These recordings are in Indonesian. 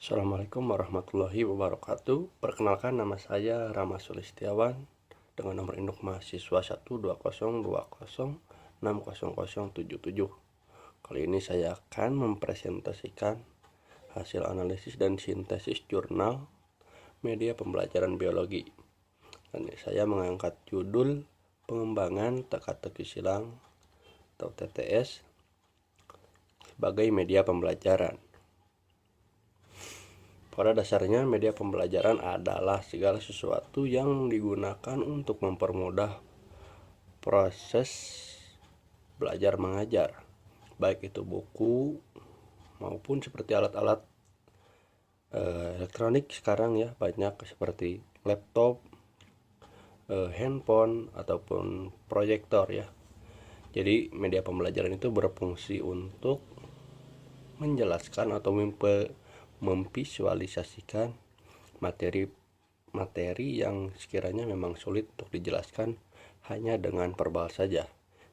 Assalamualaikum warahmatullahi wabarakatuh. Perkenalkan, nama saya Rama Sulistiawan dengan nomor induk mahasiswa 12020600077. Kali ini saya akan mempresentasikan hasil analisis dan sintesis jurnal media pembelajaran biologi. Dan saya mengangkat judul pengembangan teka-teki silang atau TTS sebagai media pembelajaran. Pada dasarnya, media pembelajaran adalah segala sesuatu yang digunakan untuk mempermudah proses belajar mengajar, baik itu buku maupun seperti alat-alat elektronik sekarang ya, banyak seperti laptop, handphone ataupun proyektor ya. Jadi media pembelajaran itu berfungsi untuk menjelaskan atau memvisualisasikan materi yang sekiranya memang sulit untuk dijelaskan hanya dengan verbal saja.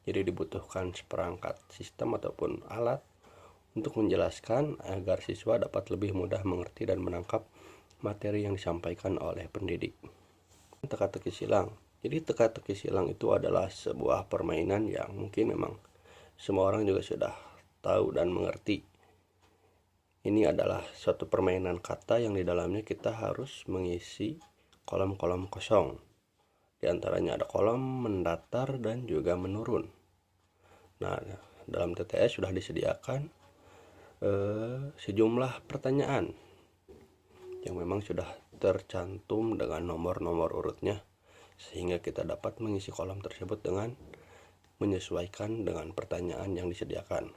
Jadi dibutuhkan seperangkat sistem ataupun alat untuk menjelaskan agar siswa dapat lebih mudah mengerti dan menangkap materi yang disampaikan oleh pendidik. Teka-teki silang. Jadi teka-teki silang itu adalah sebuah permainan yang mungkin memang semua orang juga sudah tahu dan mengerti. Ini adalah suatu permainan kata yang di dalamnya kita harus mengisi kolom-kolom kosong. Di antaranya ada kolom mendatar dan juga menurun. Nah, dalam TTS sudah disediakan sejumlah pertanyaan yang memang sudah tercantum dengan nomor-nomor urutnya, sehingga kita dapat mengisi kolom tersebut dengan menyesuaikan dengan pertanyaan yang disediakan.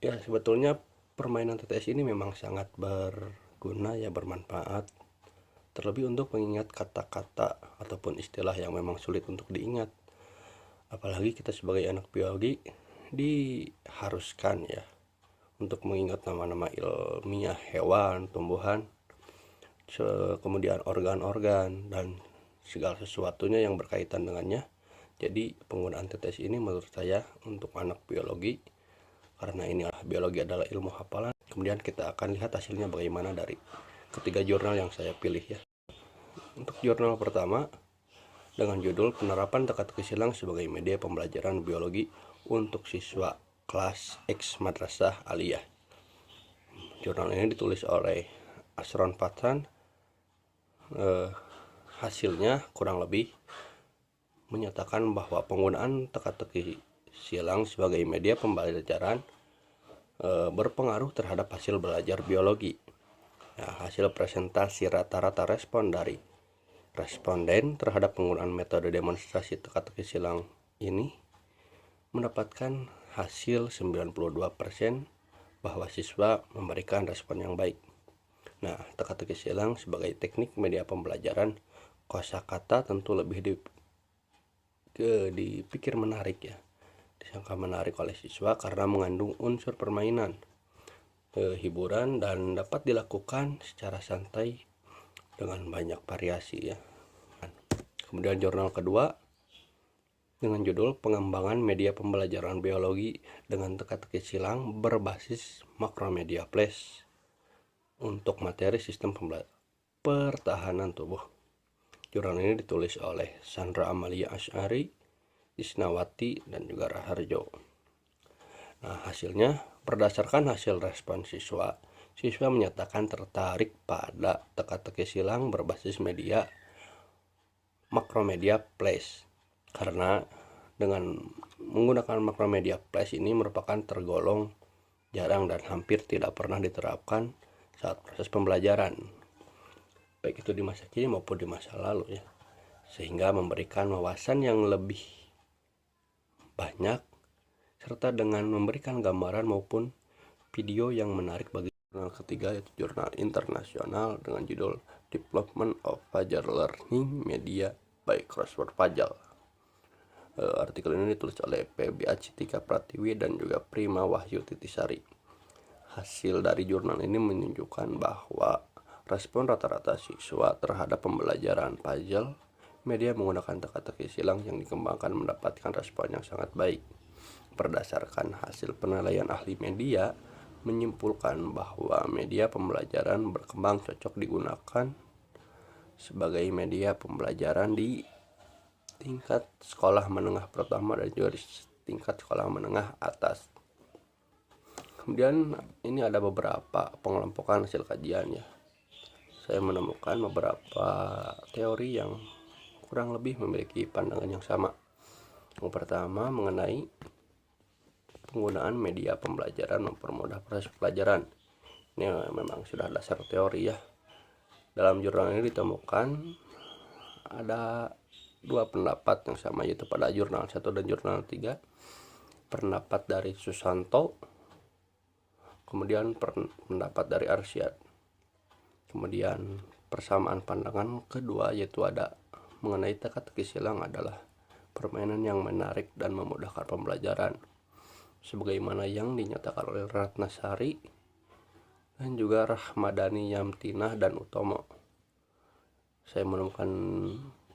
Ya, sebetulnya permainan TTS ini memang sangat berguna ya, bermanfaat, terlebih untuk mengingat kata-kata ataupun istilah yang memang sulit untuk diingat. Apalagi kita sebagai anak biologi diharuskan ya untuk mengingat nama-nama ilmiah hewan, tumbuhan, kemudian organ-organ dan segala sesuatunya yang berkaitan dengannya. Jadi penggunaan TTS ini menurut saya untuk anak biologi, karena ini biologi adalah ilmu hafalan. Kemudian kita akan lihat hasilnya bagaimana dari ketiga jurnal yang saya pilih ya. Untuk jurnal pertama dengan judul penerapan teka-teki silang sebagai media pembelajaran biologi untuk siswa kelas X Madrasah Aliyah. Jurnal ini ditulis oleh Asron Fathan. Hasilnya kurang lebih menyatakan bahwa penggunaan teka-teki silang sebagai media pembelajaran berpengaruh terhadap hasil belajar biologi. Nah, hasil presentasi rata-rata respon dari responden terhadap penggunaan metode demonstrasi teka-teki silang ini mendapatkan hasil 92% bahwa siswa memberikan respon yang baik. Nah, teka-teki silang sebagai teknik media pembelajaran kosakata tentu lebih dipikir menarik ya, disangka menarik oleh siswa karena mengandung unsur permainan, hiburan, dan dapat dilakukan secara santai dengan banyak variasi ya. Kemudian jurnal kedua dengan judul pengembangan media pembelajaran biologi dengan teka-teki silang berbasis Macromedia Flash untuk materi sistem pertahanan tubuh. Jurnal ini ditulis oleh Sandra Amalia Asyari, Isnawati, dan juga Raharjo. Nah, hasilnya berdasarkan hasil respon siswa menyatakan tertarik pada teka-teki silang berbasis media Macromedia Flash karena dengan menggunakan Macromedia Flash ini merupakan tergolong jarang dan hampir tidak pernah diterapkan saat proses pembelajaran, baik itu di masa kini maupun di masa lalu ya, sehingga memberikan wawasan yang lebih banyak serta dengan memberikan gambaran maupun video yang menarik bagi. Jurnal ketiga yaitu jurnal internasional dengan judul Development of Fajar Learning Media by Crossword Puzzle. Artikel ini ditulis oleh PBA Citika Pratiwi dan juga Prima Wahyu Titisari. Hasil dari jurnal ini menunjukkan bahwa respon rata-rata siswa terhadap pembelajaran puzzle media menggunakan teka-teki silang yang dikembangkan mendapatkan respon yang sangat baik. Berdasarkan hasil penilaian ahli media, menyimpulkan bahwa media pembelajaran berkembang cocok digunakan sebagai media pembelajaran di tingkat sekolah menengah pertama dan juga di tingkat sekolah menengah atas. Kemudian ini ada beberapa pengelompokan hasil kajian ya. Saya menemukan beberapa teori yang kurang lebih memiliki pandangan yang sama. Yang pertama mengenai penggunaan media pembelajaran mempermudah proses pelajaran. Ini memang sudah dasar teori ya. Dalam jurnal ini ditemukan ada dua pendapat yang sama, yaitu pada jurnal 1 dan jurnal 3. Pendapat dari Susanto, kemudian pendapat dari Arsyad. Kemudian persamaan pandangan kedua yaitu ada mengenai teka-teki silang adalah permainan yang menarik dan memudahkan pembelajaran, sebagaimana yang dinyatakan oleh Ratnasari dan juga Rahmadani, Yamtinah, dan Utomo. Saya menemukan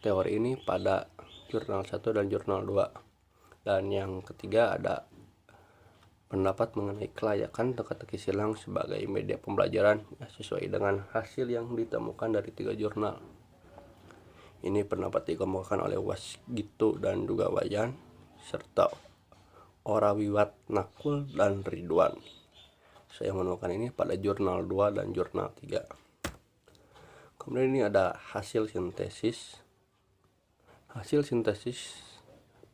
teori ini pada jurnal 1 dan jurnal 2. Dan yang ketiga ada pendapat mengenai kelayakan teka-teki silang sebagai media pembelajaran ya, sesuai dengan hasil yang ditemukan dari 3 jurnal. Ini pendapat dikemukakan oleh Wasgito dan juga Wayan serta Orawiwat Nakul dan Ridwan. Saya menemukan ini pada jurnal 2 dan jurnal 3. Kemudian ini ada hasil sintesis. Hasil sintesis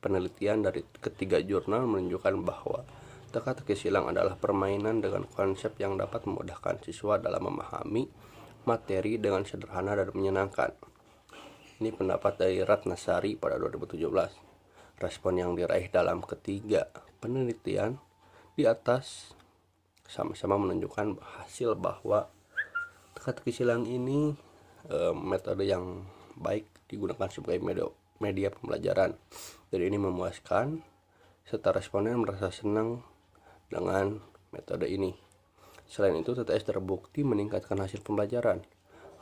penelitian dari ketiga jurnal menunjukkan bahwa teka-teki silang adalah permainan dengan konsep yang dapat memudahkan siswa dalam memahami materi dengan sederhana dan menyenangkan. Ini pendapat dari Ratnasari pada 2017. Respon yang diraih dalam ketiga penelitian di atas sama-sama menunjukkan hasil bahwa teka-teki silang ini metode yang baik digunakan sebagai media pembelajaran. Jadi ini memuaskan serta responden merasa senang dengan metode ini. Selain itu, TTS terbukti meningkatkan hasil pembelajaran.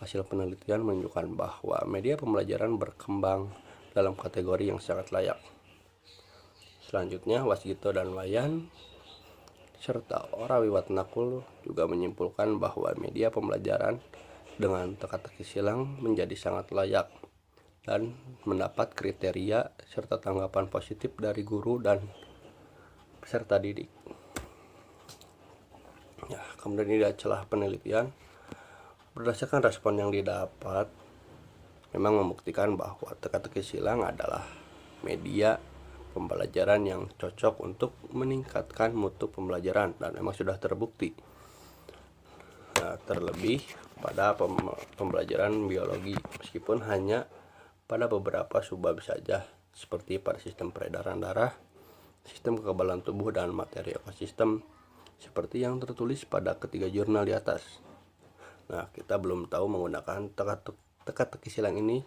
Hasil penelitian menunjukkan bahwa media pembelajaran berkembang dalam kategori yang sangat layak. Selanjutnya, Wasgito dan Wayan serta Orawiwat Nakul juga menyimpulkan bahwa media pembelajaran dengan teka-teki silang menjadi sangat layak dan mendapat kriteria serta tanggapan positif dari guru dan peserta didik. Ya, kemudian ini ada celah penelitian. Berdasarkan respon yang didapat, memang membuktikan bahwa teka-teki silang adalah media pembelajaran yang cocok untuk meningkatkan mutu pembelajaran dan memang sudah terbukti. Nah, terlebih pada pembelajaran biologi, meskipun hanya pada beberapa subbab saja, seperti pada sistem peredaran darah, sistem kekebalan tubuh, dan materi ekosistem, seperti yang tertulis pada ketiga jurnal di atas. Nah, kita belum tahu menggunakan teka-teki silang ini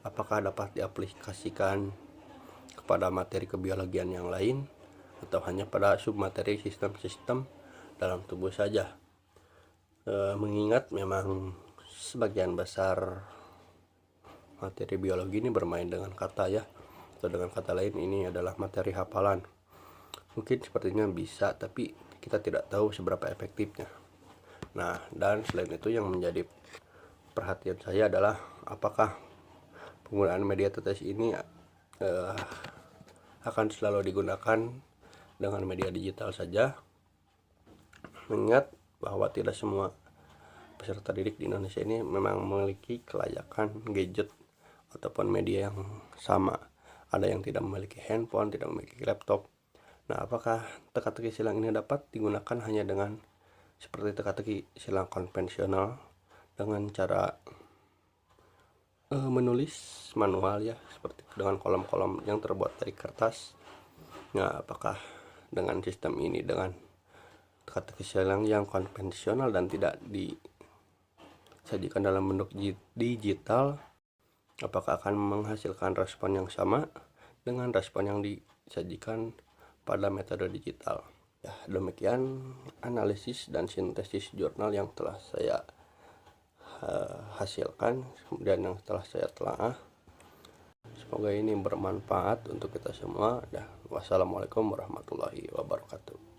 apakah dapat diaplikasikan kepada materi kebiologian yang lain atau hanya pada submateri sistem-sistem dalam tubuh saja. Mengingat memang sebagian besar materi biologi ini bermain dengan kata ya, atau dengan kata lain ini adalah materi hafalan. Mungkin sepertinya bisa, tapi kita tidak tahu seberapa efektifnya. Nah, dan selain itu yang menjadi perhatian saya adalah apakah penggunaan media TTS ini akan selalu digunakan dengan media digital saja, mengingat bahwa tidak semua peserta didik di Indonesia ini memang memiliki kelayakan gadget ataupun media yang sama. Ada yang tidak memiliki handphone, tidak memiliki laptop. Nah, apakah teka-teki silang ini dapat digunakan hanya dengan seperti teka-teki silang konvensional dengan cara menulis manual ya, seperti dengan kolom-kolom yang terbuat dari kertas? Nah, apakah dengan sistem ini, dengan teka-teki silang yang konvensional dan tidak disajikan dalam bentuk digital, apakah akan menghasilkan respon yang sama dengan respon yang disajikan pada metode digital? Ya, demikian analisis dan sintesis jurnal yang telah saya hasilkan, kemudian yang telah saya telaah. Semoga ini bermanfaat untuk kita semua. Wassalamualaikum warahmatullahi wabarakatuh.